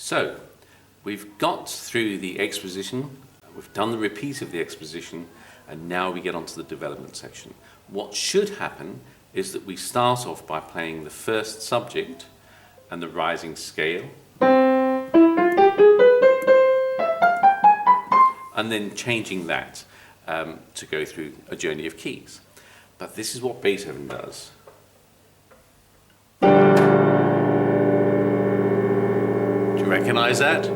So, we've got through the exposition, we've done the repeat of the exposition, and now we get onto the development section. What should happen is that we start off by playing the first subject and the rising scale, and then changing that to go through a journey of keys. But this is what Beethoven does. Do you recognize that?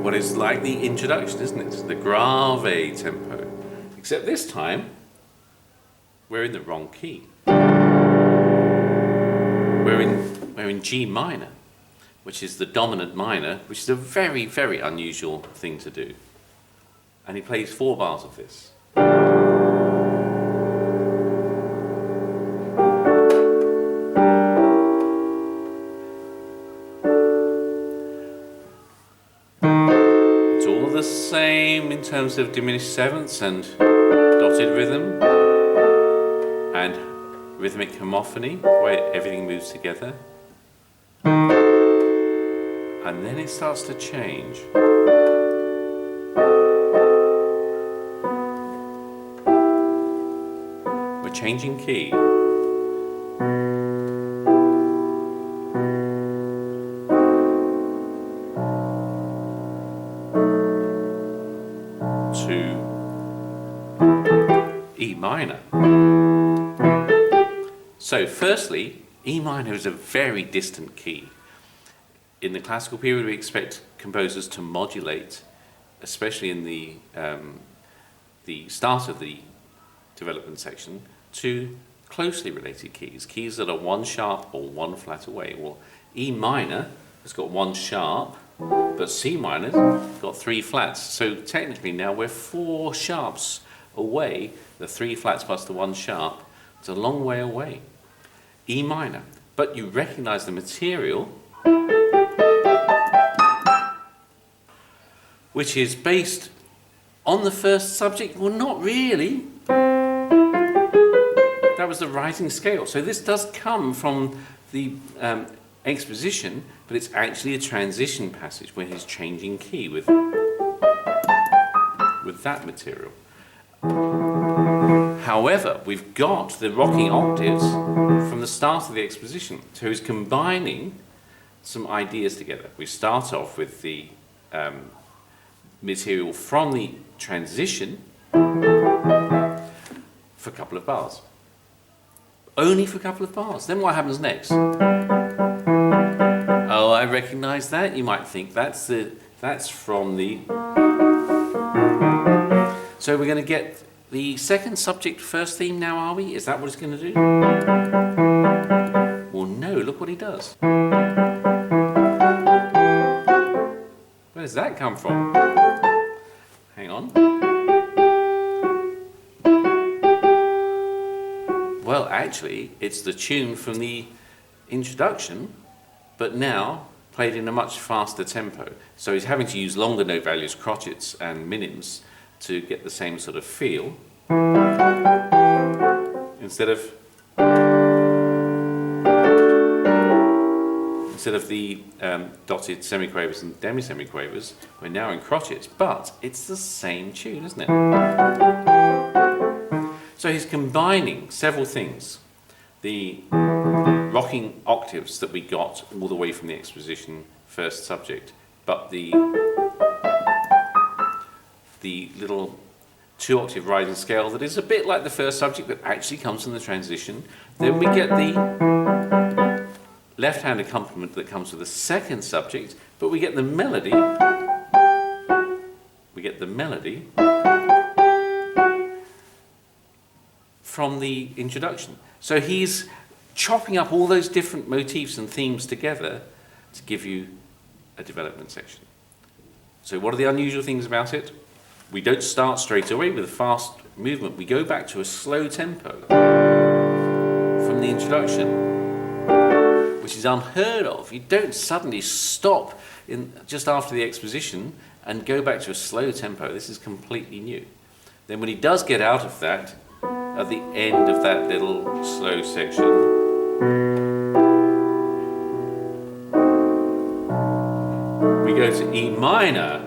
Well, it's like the introduction, isn't it? The grave tempo. Except this time, we're in the wrong key. We're in G minor, which is the dominant minor, which is a very, very unusual thing to do. And he plays 4 bars of this. It's all the same in terms of diminished sevenths and dotted rhythm and rhythmic homophony, where everything moves together. And then it starts to change. We're changing key. To E minor. So firstly, E minor is a very distant key. In the classical period, we expect composers to modulate, especially in the start of the development section, to closely related keys, keys that are 1 sharp or 1 flat away. Well, E minor has got 1 sharp, but C minor's got 3 flats. So technically now we're 4 sharps away, the 3 flats plus the 1 sharp. It's a long way away. E minor. But you recognize the material, which is based on the first subject. Well, not really. That was the rising scale. So this does come from the exposition, but it's actually a transition passage where he's changing key with that material. However, we've got the rocking octaves from the start of the exposition. So he's combining some ideas together. We start off with the material from the transition for a couple of bars. Only for a couple of bars. Then what happens next? Oh, I recognize that. You might think that's from the... So we're going to get the second subject first theme now, are we? Is that what it's going to do? Well, no, look what he does. Where does that come from? Hang on. Well, actually, it's the tune from the introduction, but now played in a much faster tempo. So he's having to use longer note values, crotchets and minims, to get the same sort of feel, instead of the dotted semiquavers and demi-semiquavers. We're now in crotchets, but it's the same tune, isn't it? So he's combining several things. The rocking octaves that we got all the way from the exposition first subject, but the little 2-octave rising scale that is a bit like the first subject but actually comes from the transition. Then we get the left-hand accompaniment that comes with the second subject, but we get the melody. We get the melody from the introduction. So he's chopping up all those different motifs and themes together to give you a development section. So what are the unusual things about it? We don't start straight away with a fast movement. We go back to a slow tempo from the introduction, which is unheard of. You don't suddenly stop just after the exposition and go back to a slow tempo. This is completely new. Then when he does get out of that, at the end of that little slow section, we go to E minor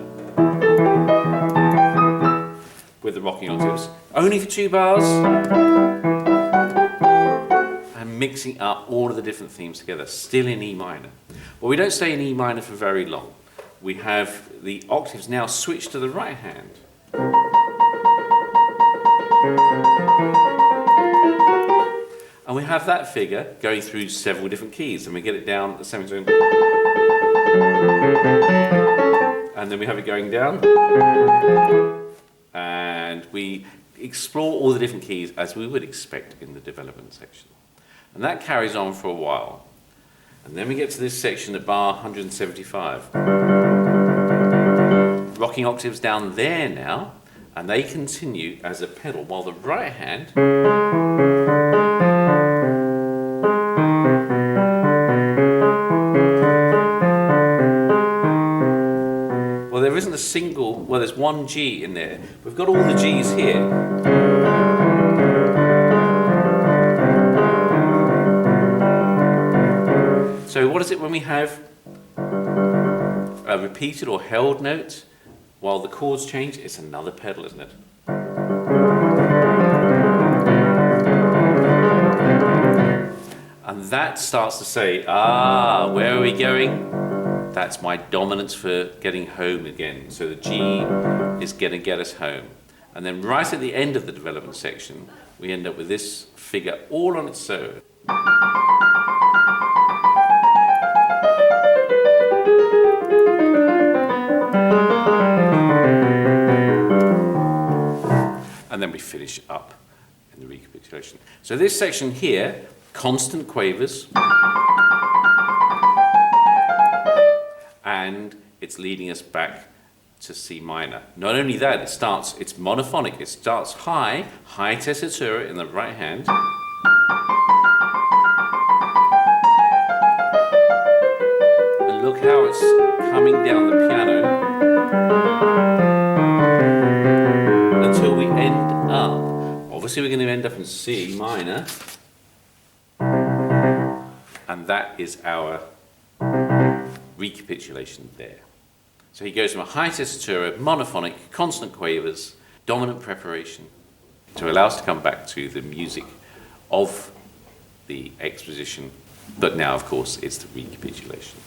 with the rocking octaves, only for 2 bars, and mixing up all of the different themes together, still in E minor. Well, we don't stay in E minor for very long. We have the octaves now switched to the right hand. And we have that figure going through several different keys, and we get it down at the semitone. And then we have it going down. And we explore all the different keys as we would expect in the development section. And that carries on for a while. And then we get to this section at bar 175. Rocking octaves down there now, and they continue as a pedal, while the right hand there isn't a single, well, there's one G in there. We've got all the G's here. So what is it when we have a repeated or held note while the chords change? It's another pedal, isn't it? And that starts to say, where are we going? That's my dominance for getting home again. So the G is going to get us home. And then right at the end of the development section, we end up with this figure all on its own. And then we finish up in the recapitulation. So this section here, constant quavers, and it's leading us back to C minor. Not only that, it's monophonic. It starts high tessitura in the right hand. And look how it's coming down the piano until we end up, obviously we're going to end up in C minor, and that is our recapitulation there. So he goes from a high tessitura, monophonic, constant quavers, dominant preparation, to allow us to come back to the music of the exposition, but now of course it's the recapitulation.